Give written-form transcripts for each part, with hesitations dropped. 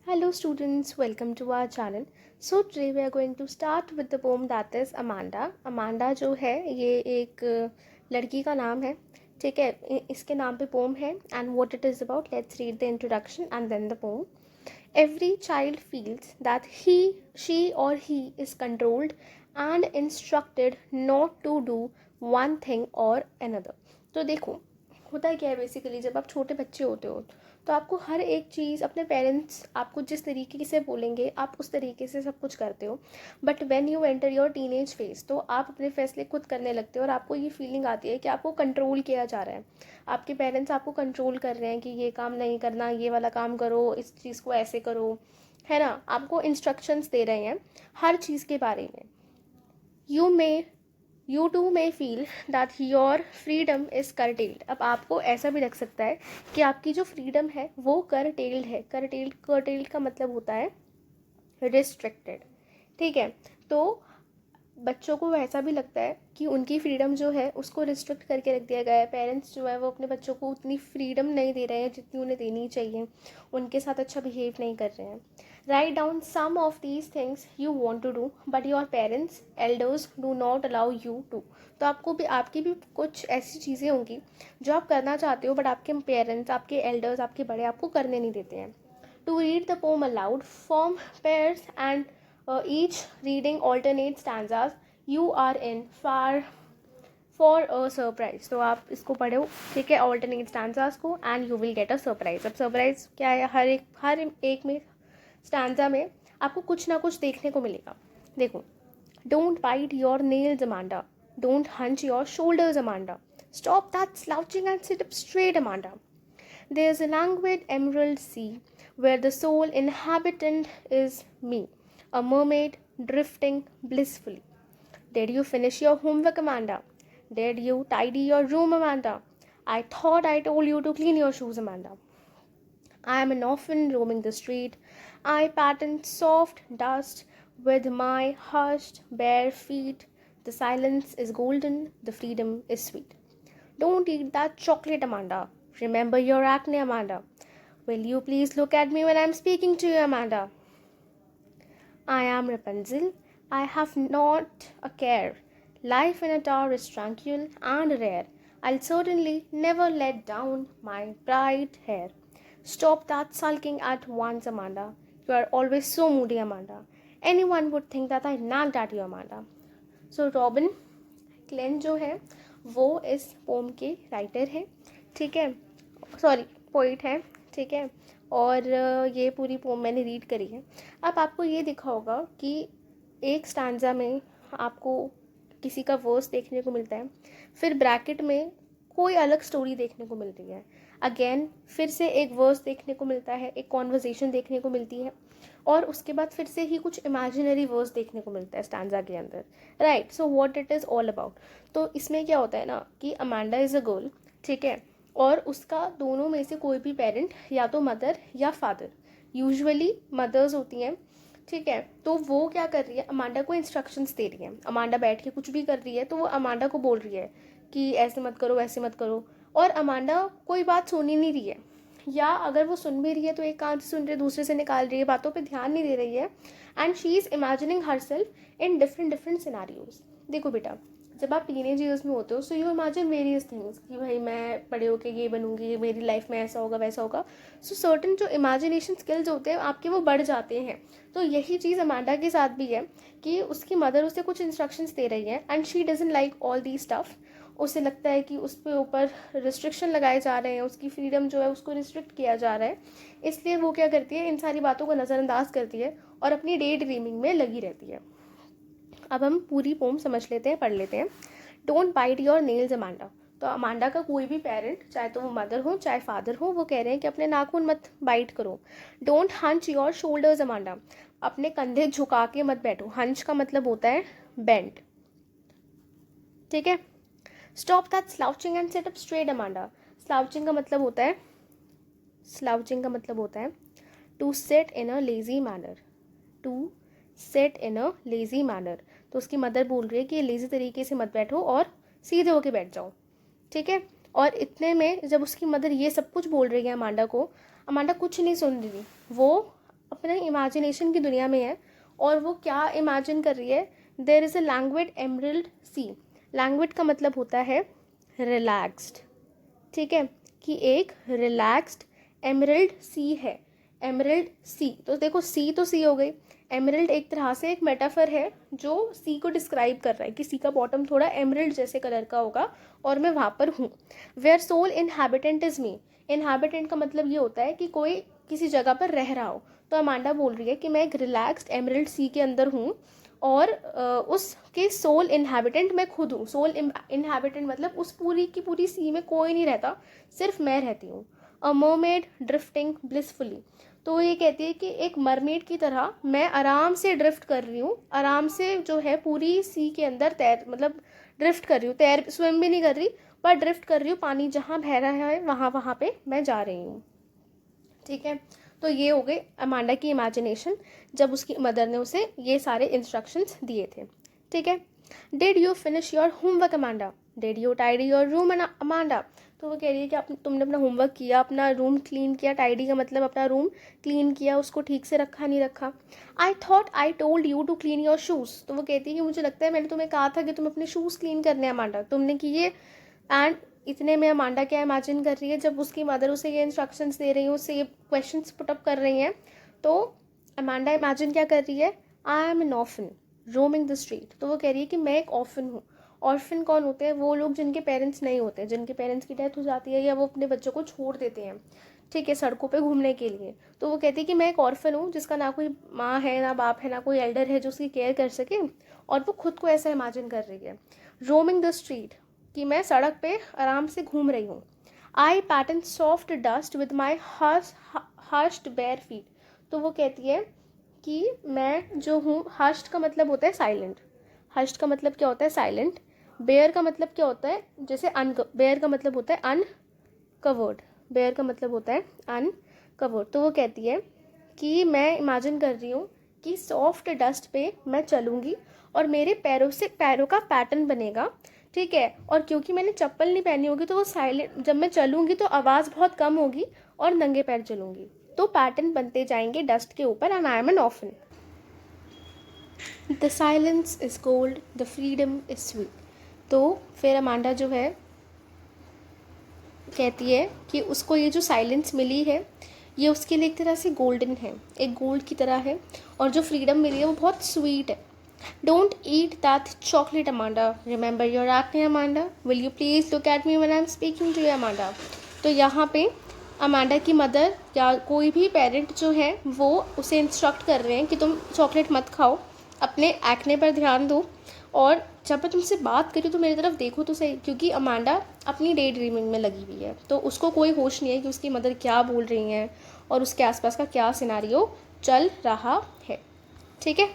Hello students, welcome to our channel. So today we are going to start with the poem that is Amanda. Amanda जो है ये एक लड़की का नाम है, ठीक है. इसके नाम पे पोम है and what it is about, let's read the introduction and then the poem. Every child feels that he, she or he is controlled and instructed not to do one thing or another. तो देखो होता है क्या है, basically जब आप छोटे बच्चे होते हो तो आपको हर एक चीज़ अपने पेरेंट्स आपको जिस तरीके से बोलेंगे आप उस तरीके से सब कुछ करते हो. But when you enter your teenage phase तो आप अपने फैसले खुद करने लगते हो और आपको ये फीलिंग आती है कि आपको कंट्रोल किया जा रहा है. आपके पेरेंट्स आपको कंट्रोल कर रहे हैं कि ये काम नहीं करना, ये वाला काम करो, इस चीज़ को ऐसे करो, है ना. आपको इंस्ट्रक्शंस दे रहे हैं हर चीज़ के बारे में. You too may feel that your freedom is curtailed. अब आपको ऐसा भी लग सकता है कि आपकी जो फ्रीडम है वो curtailed है. curtailed का मतलब होता है restricted, ठीक है. तो बच्चों को वैसा भी लगता है कि उनकी फ्रीडम जो है उसको रिस्ट्रिक्ट करके रख दिया गया है. पेरेंट्स जो है वो अपने बच्चों को उतनी फ्रीडम नहीं दे रहे हैं जितनी उन्हें देनी चाहिए. उनके साथ अच्छा बिहेव नहीं कर रहे हैं. Write down some of these things you want to do but your parents elders do not allow you to. तो आपकी भी कुछ ऐसी चीज़ें होंगी जो आप करना चाहते हो बट आपके पेरेंट्स, आपके एल्डर्स, आपके बड़े आपको करने नहीं देते हैं. To read the poem aloud, form pairs and each reading alternate stanzas. You are in for a surprise. तो आप इसको पढ़ो, ठीक है, alternate stanzas को and you will get a surprise. अब surprise क्या है, हर एक में stanza में आपको कुछ ना कुछ देखने को मिलेगा. देखो, don't bite your nails Amanda, don't hunch your shoulders Amanda, stop that slouching and sit up straight Amanda. There's a languid emerald sea where the sole inhabitant is me, a mermaid drifting blissfully. Did you finish your homework Amanda? Did you tidy your room Amanda? I thought I told you to clean your shoes Amanda. I am an orphan roaming the street. I pattern soft dust with my hushed bare feet. The silence is golden, the freedom is sweet. Don't eat that chocolate Amanda. Remember your acne Amanda. Will you please look at me when I'm speaking to you Amanda? I am Rapunzel, I have not a care. Life in a tower is tranquil and rare. I'll certainly never let down my bright hair. Stop that sulking at once, Amanda. You are always so moody, Amanda. Anyone would think that I nagged at you, Amanda. So Robin Glenn जो है वो इस pome के writer है, ठीक है, sorry poet है, ठीक है. और ये पूरी पोम मैंने रीड करी है. अब आपको ये दिखा होगा कि एक स्टैंजा में आपको किसी का वर्स देखने को मिलता है, फिर ब्रैकेट में कोई अलग स्टोरी देखने को मिल रही है, अगेन फिर से एक वर्स देखने को मिलता है, एक कॉन्वर्जेशन देखने को मिलती है, और उसके बाद फिर से ही कुछ इमेजिनरी वर्स देखने को मिलता है स्टैंजा के अंदर. Right, so what it is all about. तो इसमें क्या होता है ना कि अमांडा इज़ अ गर्ल, ठीक है, और उसका दोनों में से कोई भी पेरेंट, या तो मदर या फादर, यूजुअली मदर्स होती हैं, ठीक है. तो वो क्या कर रही है, अमांडा को इंस्ट्रक्शंस दे रही है. अमांडा बैठ के कुछ भी कर रही है तो वो अमांडा को बोल रही है कि ऐसे मत करो, वैसे मत करो, और अमांडा कोई बात सुन ही नहीं रही है, या अगर वो सुन भी रही है तो एक कान से सुन रही है, दूसरे से निकाल रही है, बातों पे ध्यान नहीं दे रही है. And she is imagining her self in different scenarios. देखो बेटा, जब आप टीनेज ईयर्स में होते हो so you imagine various things कि भाई मैं बड़े होके ये बनूंगी, मेरी लाइफ में ऐसा होगा वैसा होगा. सो सर्टन जो इमेजिनेशन स्किल्स होते हैं आपके वो बढ़ जाते हैं. तो यही चीज़ अमांडा के साथ भी है कि उसकी मदर उसे कुछ इंस्ट्रक्शंस दे रही है and she doesn't like all the stuff. उसे लगता है कि उस पर ऊपर रिस्ट्रिक्शन लगाए जा रहे हैं, उसकी फ्रीडम जो है उसको रिस्ट्रिक्ट किया जा रहा है. इसलिए वो क्या करती है, इन सारी बातों को नज़रअंदाज करती है और अपनी डे ड्रीमिंग में लगी रहती है. अब हम पूरी पोम समझ लेते हैं, पढ़ लेते हैं. Don't bite your nails Amanda. तो अमांडा का कोई भी पेरेंट, चाहे तो वो मदर हो चाहे फादर हो, वो कह रहे हैं कि अपने नाखून मत बाइट करो. Don't hunch your shoulders Amanda. अपने कंधे झुका के मत बैठो. हंच का मतलब होता है बेंड, ठीक है. Stop that slouching and sit up straight Amanda. Slouching का मतलब होता है to sit in a lazy manner. To sit in a lazy manner. तो उसकी मदर बोल रही है कि लेजी तरीके से मत बैठो और सीधे होके बैठ जाओ, ठीक है. और इतने में जब उसकी मदर ये सब कुछ बोल रही है अमांडा को, अमांडा कुछ नहीं सुन रही. वो अपने इमेजिनेशन की दुनिया में है। और वो क्या इमेजिन कर रही है? देयर इज़ अ लैंग्वेड एमरल्ड सी। लैंग्वेड का मतलब होता है रिलैक्स्ड, ठीक है, कि एक रिलैक्स्ड एमरल्ड सी है। एमरल्ड सी, तो देखो सी तो सी हो गई, एमरल्ड एक तरह से एक मेटाफर है जो सी को डिस्क्राइब कर रहा है कि सी का बॉटम थोड़ा एमरल्ड जैसे कलर का होगा और मैं वहाँ पर हूँ। Where sole inhabitant is me. Inhabitant का मतलब ये होता है कि कोई किसी जगह पर रह रहा हो। तो अमांडा बोल रही है कि मैं एक रिलैक्स्ड एमरल्ड सी के अंदर हूँ और उसके सोल इनहैबिटेंट मैं खुद हूँ। सोल इनहैबिटेंट मतलब उस पूरी की पूरी सी में कोई नहीं रहता, सिर्फ मैं रहती हूँ। अ मरमेड ड्रिफ्टिंग ब्लिसफुली। तो ये कहती है कि एक मरमेड की तरह मैं आराम से ड्रिफ्ट कर रही हूँ, आराम से जो है पूरी सी के अंदर तैर मतलब ड्रिफ्ट कर रही हूँ, तैर स्विम भी नहीं कर रही पर ड्रिफ्ट कर रही हूँ, पानी जहाँ बह रहा है वहाँ वहाँ पे मैं जा रही हूँ, ठीक है। तो ये हो गई अमांडा की इमेजिनेशन जब उसकी मदर ने उसे ये सारे इंस्ट्रक्शंस दिए थे, ठीक है। Did you finish your homework Amanda? Did you tidy your room Amanda? तो वो कह रही है कि तुमने अपना होमवर्क किया, अपना रूम क्लीन किया। टाइडी का मतलब अपना रूम क्लीन किया, उसको ठीक से रखा नहीं रखा। I thought I told you to clean your shoes. तो वो कहती है कि मुझे लगता है मैंने तुम्हें कहा था कि तुम अपने शूज़ क्लीन करने हैं अमांडा, तुमने किए। एंड इतने में अमांडा क्या इमेजिन कर रही है, जब उसकी मदर उसे ये इंस्ट्रक्शंस दे रही हैं, उससे ये क्वेश्चंस पुटअप कर रही हैं, तो अमांडा इमेजिन क्या कर रही है? आई am N orphan roaming the street. तो वो कह रही है कि मैं एक ऑर्फन हूँ। ऑर्फन कौन होते हैं? वो लोग जिनके पेरेंट्स नहीं होते, जिनके पेरेंट्स की डेथ हो जाती है या वो अपने बच्चों को छोड़ देते हैं, ठीक है, सड़कों पे घूमने के लिए। तो वो कहती है कि मैं एक ऑर्फन हूँ जिसका ना कोई माँ है, ना बाप है, ना कोई एल्डर है जो उसकी केयर कर सके, और वो खुद को ऐसा इमेजिन कर रही है। रोमिंग द स्ट्रीट, कि मैं सड़क पे आराम से घूम रही हूँ। I pattern soft dust with my hushed bare feet. तो वो कहती है कि मैं जो हूँ, हर्स्ट का मतलब होता है साइलेंट। हर्स्ट का मतलब क्या होता है? साइलेंट। बेयर का मतलब क्या होता है? जैसे बेयर का मतलब होता है अनकवर्ड। बेयर का मतलब होता है अनकवर्ड। तो वो कहती है कि मैं इमेजिन कर रही हूँ कि सॉफ्ट डस्ट पे मैं चलूँगी और मेरे पैरों का पैटर्न बनेगा, ठीक है। और क्योंकि मैंने चप्पल नहीं पहनी होगी तो वो साइलेंट, जब मैं चलूँगी तो आवाज़ बहुत कम होगी और नंगे पैर चलूँगी, तो पैटर्न बनते जाएंगे डस्ट के ऊपर। And I am an orphan. The silence is gold, the freedom is sweet. तो फिर अमांडा जो है कहती है कि उसको ये जो साइलेंस मिली है ये उसके लिए एक तरह से गोल्डन है, एक गोल्ड की तरह है, और जो फ्रीडम मिली है वो बहुत स्वीट है। Don't eat that chocolate Amanda, remember your acne Amanda, will you please look at me when I am speaking to you Amanda. तो यहाँ पे अमांडा की मदर या कोई भी पेरेंट जो है वो उसे इंस्ट्रक्ट कर रहे हैं कि तुम चॉकलेट मत खाओ, अपने एक्ने पर ध्यान दो, और जब मैं तुमसे बात करी तो मेरी तरफ देखो तो सही, क्योंकि अमांडा अपनी डे ड्रीमिंग में लगी हुई है, तो उसको कोई होश नहीं है कि उसकी मदर क्या बोल रही हैं और उसके आसपास का क्या सिनारियो चल रहा है, ठीक है।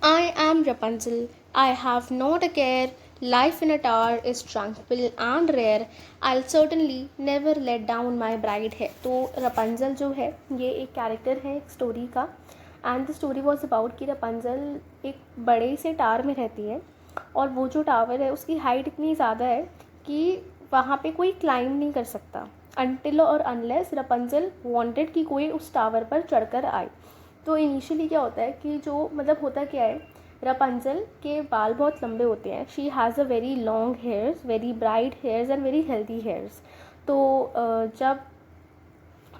I am Rapunzel. I have not a care. Life in a tower is tranquil and rare. I'll certainly never let down my bride है। तो रपंजल जो है ये एक कैरेक्टर है एक स्टोरी का, and the story was about कि रपंजल एक बड़े से टावर में रहती है, और वो जो टावर है उसकी हाइट इतनी ज़्यादा है कि वहाँ पे कोई क्लाइंब नहीं कर सकता, अनटिल और अनलेस रपंजल वांटेड कि कोई उस टावर पर चढ़कर आए। तो इनिशियली क्या होता है कि जो मतलब होता क्या है, रपंजल के बाल बहुत लंबे होते हैं। She has a very long hairs, very bright hairs and very healthy hairs. तो जब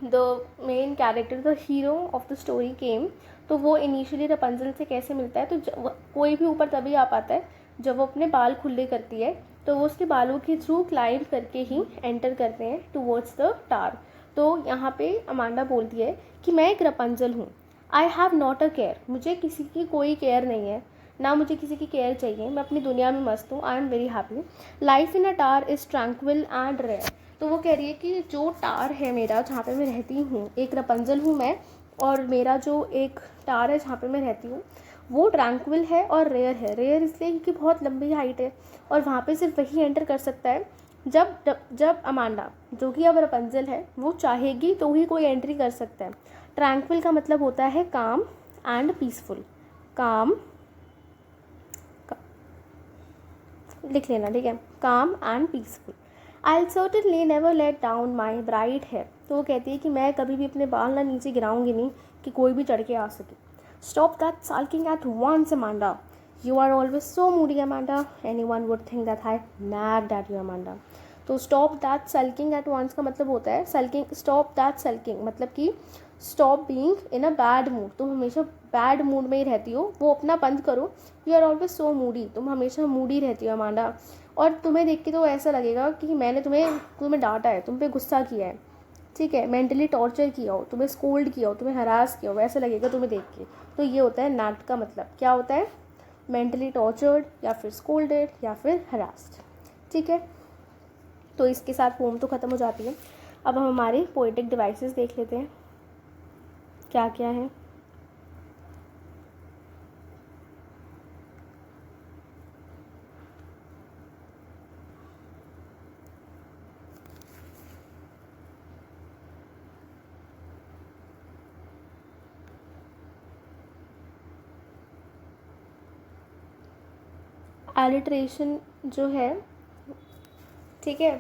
the main character the hero of the story केम, तो वो इनिशियली रपंजल से कैसे मिलता है, तो कोई भी ऊपर तभी आ पाता है जब वो अपने बाल खुले करती है, तो वो उसके बालों के थ्रू क्लाइंब करके ही एंटर करते हैं टूवर्ड्स द टार। तो यहाँ पे अमांडा बोलती है कि मैं एक रपंजल हूँ, I have not a care, मुझे किसी की कोई केयर नहीं है, ना मुझे किसी की केयर चाहिए, मैं अपनी दुनिया में मस्त हूँ, I am very happy. Life in a tower is tranquil and rare. तो वो कह रही है कि जो टार है मेरा, जहाँ पे मैं रहती हूँ, एक रपंजल हूँ मैं, और मेरा जो एक टार है जहाँ पे मैं रहती हूँ वो ट्रैंक्विल है और रेयर है। रेयर इसलिए क्योंकि बहुत लंबी हाइट है और वहाँ पे सिर्फ वही एंटर कर सकता है जब जब अमांडा, जो कि अब रपंजल है, वो चाहेगी तो ही कोई एंट्री कर सकता है। ट्रैंक्विल का मतलब होता है काम एंड पीसफुल। काम लिख लेना, ठीक है, calm and peaceful. I will certainly never let down my bright है। तो वो कहती है कि मैं कभी भी अपने बाल ना नीचे गिराऊंगी नहीं कि कोई भी चढ़ के आ सके. Stop that sulking at once, Amanda. You are always so moody, Amanda. Anyone would think that I nagged at you, Amanda. तो stop that sulking at once का मतलब होता है सल्किंग. स्टॉप दैट सल्किंग मतलब कि stop being in a bad mood. तुम हमेशा bad mood में ही रहती हो, वो अपना बंद करो. You are always so moody. तुम हमेशा मूडी रहती हो अमांडा. और तुम्हें देख के तो ऐसा लगेगा कि मैंने तुम्हें डांटा है, तुम पे गुस्सा किया है, ठीक है, मेंटली टॉर्चर किया हो, तुम्हें स्कोल्ड किया हो, तुम्हें हरास किया हो, वैसा लगेगा तुम्हें देख के. तो ये होता है नैग्ड का मतलब. क्या होता है? मेंटली टॉर्चर्ड या फिर स्कोल्डेड या फिर हरास्ड. ठीक है, तो इसके साथ पोम तो ख़त्म हो जाती है. अब हम हमारे पोएटिक डिवाइसेस देख लेते हैं क्या क्या है. एलिट्रेशन जो है, ठीक है,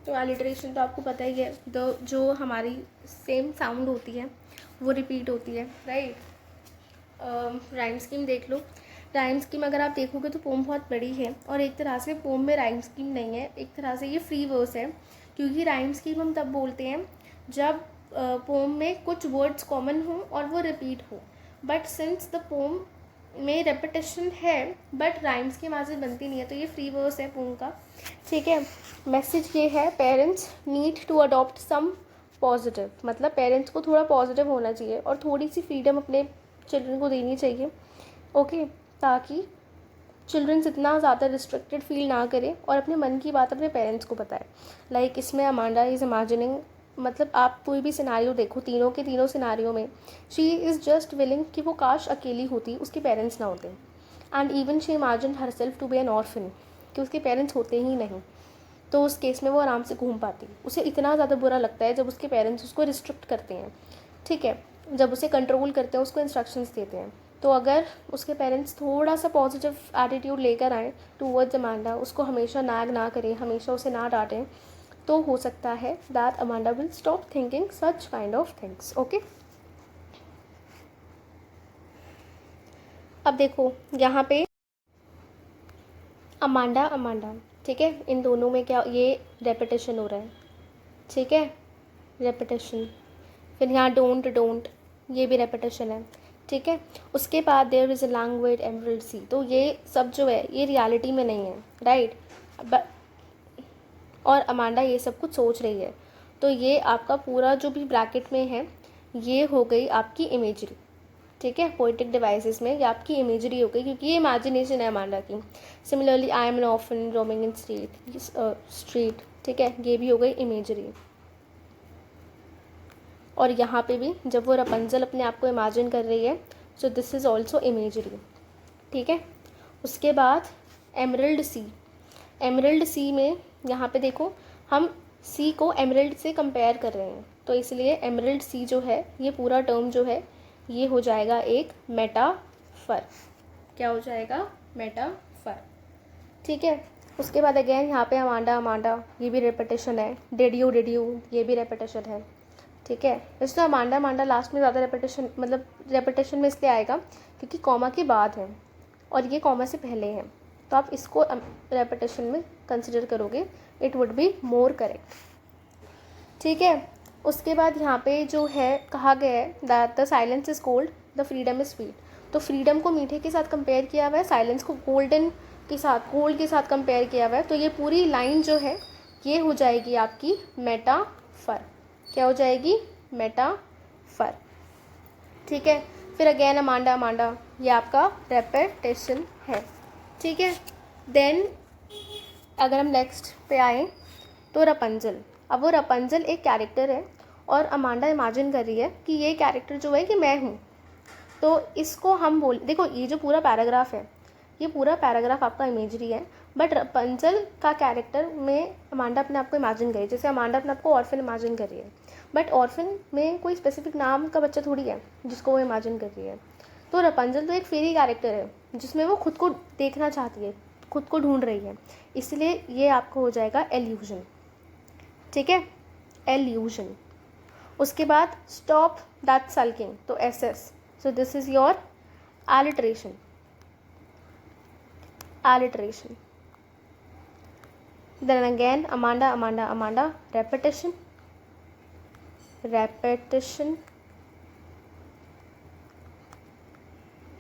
तो एलिट्रेशन तो आपको पता ही है, जो हमारी सेम साउंड होती है वो रिपीट होती है, राइट. राइम स्कीम देख लो. राइम स्कीम अगर आप देखोगे तो पोम बहुत बड़ी है और एक तरह से पोम में राइम स्कीम नहीं है, एक तरह से ये फ्री वर्स है. क्योंकि राइम स्कीम हम तब बोलते हैं जब पोम में कुछ वर्ड्स कॉमन हो और वो रिपीट हो. बट सिंस द पोम में रेपिटेशन है बट राइम्स की आवाज़ बनती नहीं है, तो ये फ्री वर्स है पोम का. ठीक है, मैसेज ये है, parents need to adopt some positive. मतलब पेरेंट्स को थोड़ा पॉजिटिव होना चाहिए और थोड़ी सी फ्रीडम अपने चिल्ड्रन को देनी चाहिए. ओके, ताकि चिल्ड्रन इतना ज़्यादा रिस्ट्रिक्टेड फील ना करें और अपने मन की बात अपने पेरेंट्स को बताए. लाइक इसमें अमांडा इज़ इमेजिनिंग, मतलब आप कोई भी सिनारियो देखो, तीनों के तीनों सिनारियो में शी इज़ जस्ट विलिंग कि वो काश अकेली होती, उसके पेरेंट्स ना होते. And even she imagine herself to be an orphan, कि उसके पेरेंट्स होते ही नहीं, तो उस केस में वो आराम से घूम पाती. उसे इतना ज़्यादा बुरा लगता है जब उसके पेरेंट्स उसको रिस्ट्रिक्ट करते हैं, ठीक है, जब उसे कंट्रोल करते हैं, उसको इंस्ट्रक्शंस देते हैं. तो अगर उसके पेरेंट्स थोड़ा सा पॉजिटिव एटीट्यूड लेकर आएँ टूवर्ड्स अमांडा, उसको हमेशा नैग ना करें, हमेशा उसे ना डांटें, तो हो सकता है that Amanda will stop thinking such kind of things. Okay, अब देखो यहाँ पे अमांडा, ठीक है, इन दोनों में क्या, ये रेपिटेशन हो रहा है, ठीक है, रेपिटेशन. फिर यहाँ डोंट, ये भी रेपिटेशन है, ठीक है. उसके बाद there is a language emerald sea. तो ये सब जो है ये रियलिटी में नहीं है, राइट. और अमांडा ये सब कुछ सोच रही है. तो ये आपका पूरा जो भी ब्रैकेट में है ये हो गई आपकी इमेजरी, ठीक है. पोएटिक डिवाइसेस में ये आपकी इमेजरी हो गई क्योंकि ये इमेजिनेशन है अमांडा की. Similarly I am N orphan roaming in street, ठीक है, ये भी हो गई इमेजरी. और यहाँ पे भी जब वो रपंजल अपने आप को इमेजिन कर रही है, so this is also imagery, ठीक है. उसके बाद एमरल्ड सी में यहाँ पे देखो हम सी को एमरल्ड से कंपेयर कर रहे हैं, तो इसलिए एमरल्ड सी जो है ये पूरा टर्म जो है ये हो जाएगा एक मेटाफर. क्या हो जाएगा? मेटाफर, ठीक है. उसके बाद अगेन यहाँ पे अमांडा, ये भी रेपिटेशन है. डिड यू ये भी रेपिटेशन है, ठीक है. इसमें अमांडा लास्ट में ज़्यादा रेपिटेशन, मतलब रेपिटेशन में इसलिए आएगा क्योंकि कॉमा के बाद है और ये कॉमा से पहले है, तो आप इसको रेपिटेशन में कंसिडर करोगे, it would be more correct, ठीक है. उसके बाद यहाँ पे जो है कहा गया है that the silence is cold, the freedom is sweet. तो फ्रीडम को मीठे के साथ कंपेयर किया हुआ है, साइलेंस को कोल्ड के साथ कंपेयर किया हुआ है. तो ये पूरी लाइन जो है ये हो जाएगी आपकी मेटाफर. क्या हो जाएगी? मेटाफर, ठीक है. फिर अगेन अमांडा, ये आपका रेपिटेशन है, ठीक है. देन अगर हम नेक्स्ट पे आए तो रपंजल. अब वो रपंजल एक कैरेक्टर है और अमांडा इमेजिन कर रही है कि ये कैरेक्टर जो है कि मैं हूँ. तो इसको हम देखो ये जो पूरा पैराग्राफ है ये पूरा पैराग्राफ आपका इमेजरी है, बट रपंजल का कैरेक्टर में अमांडा अपने आप को इमेजिन करी. जैसे अमांडा अपने आप को ऑर्फन इमेजिन कर रही है, बट ऑर्फन में कोई स्पेसिफिक नाम का बच्चा थोड़ी है जिसको वो इमेजिन कर रही है. तो रपंजल तो एक फेरी कैरेक्टर है जिसमें वो खुद को देखना चाहती है, खुद को ढूंढ रही है, इसलिए ये आपको हो जाएगा एल्यूजन, ठीक है, एल्यूजन. उसके बाद स्टॉप दैट सल्किंग, तो SS. So this is your alliteration. Alliteration. Then again Amanda, Amanda, Amanda, repetition, repetition.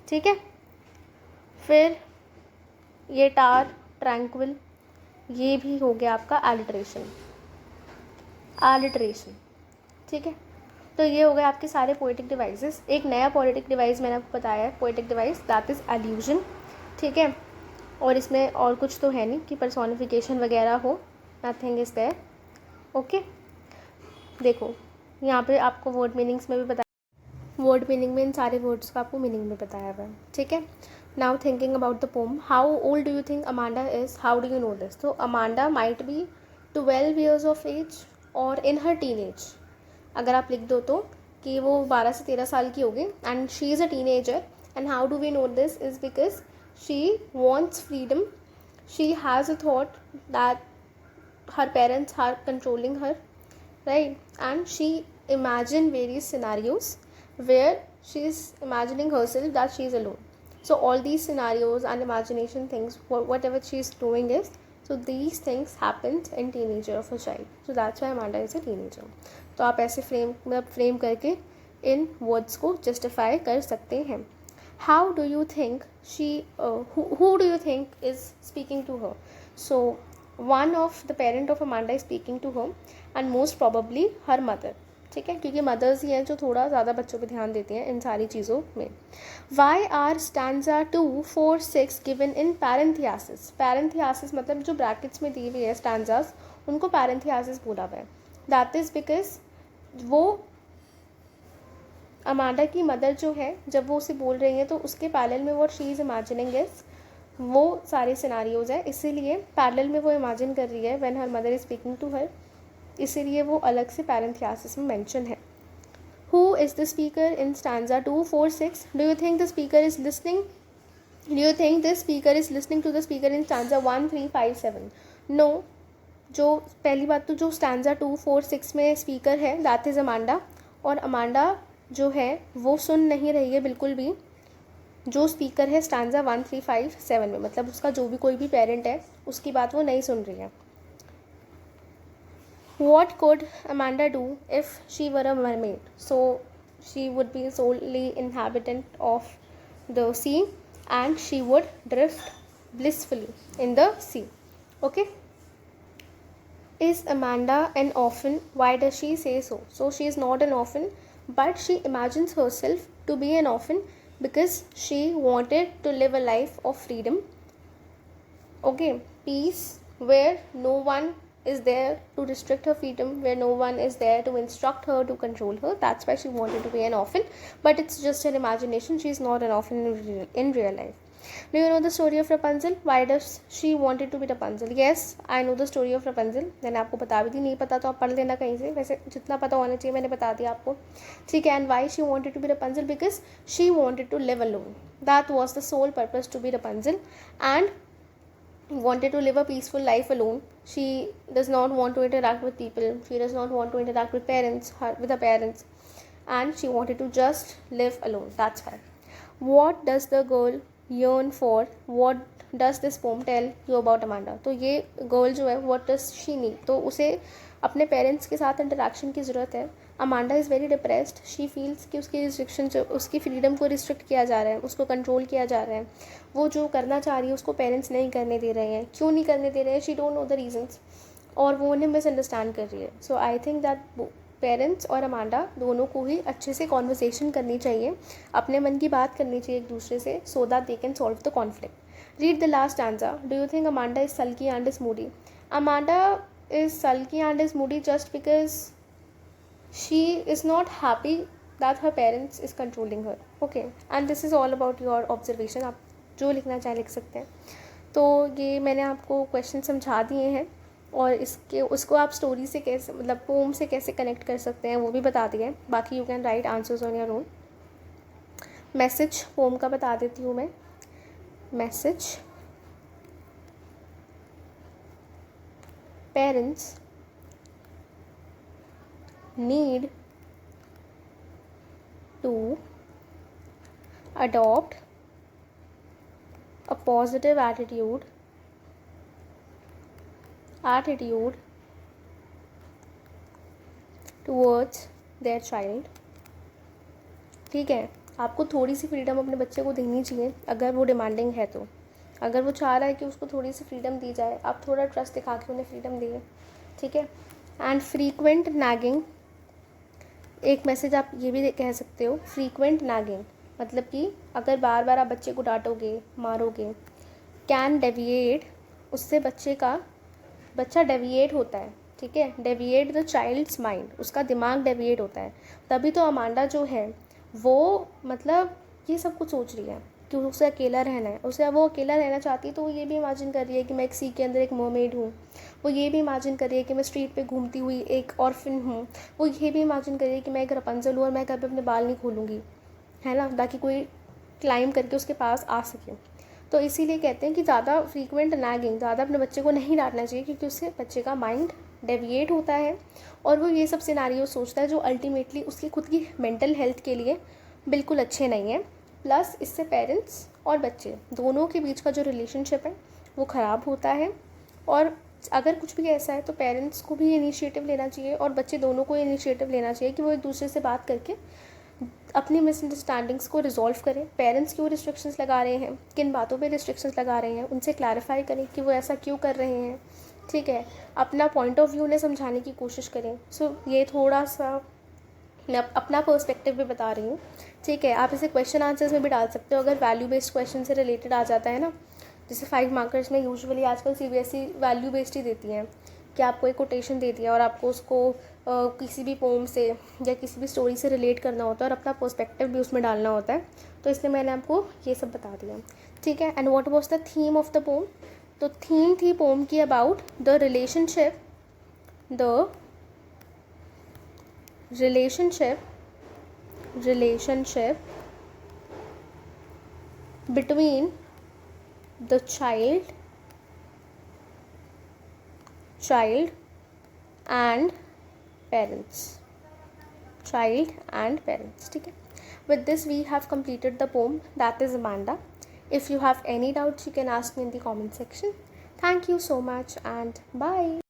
ठीक है. फिर ये टार, ट्रैंक्विल, ये भी हो गया आपका alliteration. alliteration. ठीक है. तो ये हो गए आपके सारे पोएटिक डिवाइसेस. एक नया पोएटिक डिवाइस मैंने आपको बताया है, poetic device, that is allusion. ठीक है. और इसमें और कुछ तो है नहीं कि पर्सोनिफिकेशन वगैरह हो, नथिंग इज देयर. ओके. देखो यहाँ पे आपको वर्ड मीनिंग्स में भी बताया, वर्ड मीनिंग में इन सारे वर्ड्स का आपको मीनिंग में बताया हुआ है. ठीक है. Now thinking about the poem, how old do you think Amanda is, how do you know this? तो Amanda might be 12 years of age और इन हर टीन एज. अगर आप लिख दो तो कि वो 12 से 13 साल की होगी and she is a teenager. And how do we know this is because she wants freedom. She has a thought that her parents are controlling her, right? And she imagine various scenarios where she is imagining herself that she is alone. So all these scenarios and imagination things, whatever she is doing is, so these things happens in teenager of a child. So that's why Amanda is a teenager. तो आप ऐसे frame करके इन words को justify कर सकते हैं. How do you think she who do you think is speaking to her? So one of the parent of Amanda is speaking to her and most probably her mother. ठीक है, क्योंकि mother's ही हैं जो थोड़ा ज़्यादा बच्चों पे ध्यान देती हैं इन सारी चीज़ों में. Why are stanza 2, 4, 6 given in parenthesis? parenthesis मतलब जो ब्रैकेट्स में दी हुई है stanzas, उनको parenthesis बोला हुआ है. That is because वो अमांडा की मदर जो है जब वो उसे बोल रही है तो उसके पैरेलल में what she is imagining is वो सारे सिनारियोज़ है, इसीलिए पैरेलल में वो इमेजिन कर रही है when her mother is speaking to her, इसीलिए वो अलग से पैरेंथियासिस में मेंशन है. Who is the speaker in stanza 2, 4, 6? Do you think the speaker is listening? Do you think this speaker is listening to the speaker in stanza 1, 3, 5, 7? No. जो पहली बात तो जो स्टैंजा 2, 4, 6 में स्पीकर है दैट इज़ अमांडा, और Amanda जो है वो सुन नहीं रही है बिल्कुल भी जो स्पीकर है स्टैंजा 1, 3, 5, 7 में, मतलब उसका जो भी कोई भी पेरेंट है उसकी बात वो नहीं सुन रही है. What could Amanda do if she were a mermaid? So she would be solely inhabitant of the sea and she would drift blissfully in the sea. Okay. Is Amanda an orphan? Why does she say so? So she is not an orphan, but she imagines herself to be an orphan because she wanted to live a life of freedom. Okay, peace, where no one is there to restrict her freedom, where no one is there to instruct her, to control her. That's why she wanted to be an orphan, but it's just an imagination. She is not an orphan in real life. Do you know the story of Rapunzel? Why does she wanted to be Rapunzel? Yes, I know the story of Rapunzel. मैंने आपको बता भी दी, नहीं पता तो आप पढ़ लेना कहीं से, वैसे जितना पता होना चाहिए मैंने बता दिया आपको. ठीक है. And why she wanted to be Rapunzel? Because she wanted to live alone. That was the sole purpose to be Rapunzel, and wanted to live a peaceful life alone. She does not want to interact with people. She does not want to interact with her parents, and she wanted to just live alone. That's why. What does the girl yearn for? What does this poem tell you about Amanda? तो ये girl जो है what does she need? तो उसे अपने parents के साथ interaction की ज़रूरत है. Amanda is very depressed. She feels कि उसकी रिस्ट्रिक्शन जो उसकी फ्रीडम को रिस्ट्रिक्ट किया जा रहा है, उसको कंट्रोल किया जा रहा है. वो जो करना चाह रही है उसको पेरेंट्स नहीं करने दे रहे हैं. क्यों नहीं करने दे रहे हैं? She don't know the reasons, और वो उन्हें मिसअंडरस्टैंड कर रही है. सो आई थिंक दैट पेरेंट्स और अमांडा दोनों को ही अच्छे से कॉन्वर्सेशन करनी चाहिए, अपने मन की बात करनी चाहिए एक दूसरे से, so that they can solve the conflict. Read the last answer. Do you think Amanda is sulky and is moody? Amanda is sulky and is moody just because she is not happy that her parents is controlling her. Okay, and this is all about your observation. आप जो लिखना चाहे लिख सकते हैं. तो ये मैंने आपको क्वेश्चन समझा दिए हैं, और इसके उसको आप स्टोरी से कैसे, मतलब पोम से कैसे कनेक्ट कर सकते हैं वो भी बता दिया है. बाकी you can write answers on your own. Message poem का बता देती हूँ मैं. Message: parents need to adopt a positive attitude towards their child. ठीक है, आपको थोड़ी सी फ्रीडम अपने बच्चे को देनी चाहिए अगर वो डिमांडिंग है तो. अगर वो चाह रहा है कि उसको थोड़ी सी फ्रीडम दी जाए, आप थोड़ा ट्रस्ट दिखा के उन्हें फ्रीडम दिए. ठीक है. एंड फ्रीक्वेंट नैगिंग, एक मैसेज आप ये भी कह सकते हो, फ्रीक्वेंट नैगिंग मतलब कि अगर बार बार आप बच्चे को डांटोगे, मारोगे, कैन डेविएट, उससे बच्चा डेविएट होता है. ठीक है, डेविएट द चाइल्ड्स माइंड, उसका दिमाग डेविएट होता है. तभी तो अमांडा जो है वो मतलब ये सब कुछ सोच रही है कि उसे अकेला रहना है. वो अकेला रहना चाहती है तो वो ये भी इमेजिन कर रही है कि मैं एक सी के अंदर एक मरमेड हूँ. वो ये भी इमेजिन कर रही है कि मैं स्ट्रीट पे घूमती हुई एक ऑर्फन हूँ. वो ये भी इमेजिन कर रही है कि मैं एक रपंजल हूँ और मैं कभी अपने बाल नहीं खोलूँगी, है ना, ताकि कोई क्लाइम करके उसके पास आ सके. तो इसीलिए कहते हैं कि ज़्यादा फ्रीक्वेंट नैगिंग, ज़्यादा अपने बच्चे को नहीं डांटना चाहिए, क्योंकि उससे बच्चे का माइंड डेविएट होता है और वो ये सब सिनारियो सोचता है जो अल्टीमेटली उसकी खुद की मेंटल हेल्थ के लिए बिल्कुल अच्छे नहीं है. प्लस इससे पेरेंट्स और बच्चे दोनों के बीच का जो रिलेशनशिप है वो ख़राब होता है. और अगर कुछ भी ऐसा है तो पेरेंट्स को भी इनिशिएटिव लेना चाहिए और बच्चे दोनों को इनिशिएटिव लेना चाहिए कि वो एक दूसरे से बात करके अपनी मिसअंडरस्टैंडिंग्स को रिजॉल्व करें. पेरेंट्स क्यों रिस्ट्रिक्शंस लगा रहे हैं, किन बातों पे रिस्ट्रिक्शंस लगा रहे हैं, उनसे क्लैरिफाई करें कि वो ऐसा क्यों कर रहे हैं. ठीक है, अपना पॉइंट ऑफ व्यू उन्हें समझाने की कोशिश करें. सो ये थोड़ा सा मैं अपना पर्सपेक्टिव भी बता रही हूँ. ठीक है, आप इसे क्वेश्चन आंसर्स में भी डाल सकते हो अगर वैल्यू बेस्ड क्वेश्चन से रिलेटेड आ जाता है ना. जैसे 5 मार्कर्स में यूजुअली आजकल CBSE वैल्यू बेस्ड ही देती हैं कि आपको एक कोटेशन देती है और आपको उसको किसी भी पोम से या किसी भी स्टोरी से रिलेट करना होता है और अपना पर्सपेक्टिव भी उसमें डालना होता है. तो इसलिए मैंने आपको ये सब बता दिया. ठीक है. And what was the theme of the pome? तो थीम थी पोम की about the relationship between the child and parents. ठीक है. With this we have completed the poem, that is Amanda. If you have any doubts you can ask me in the comment section. Thank you so much and bye.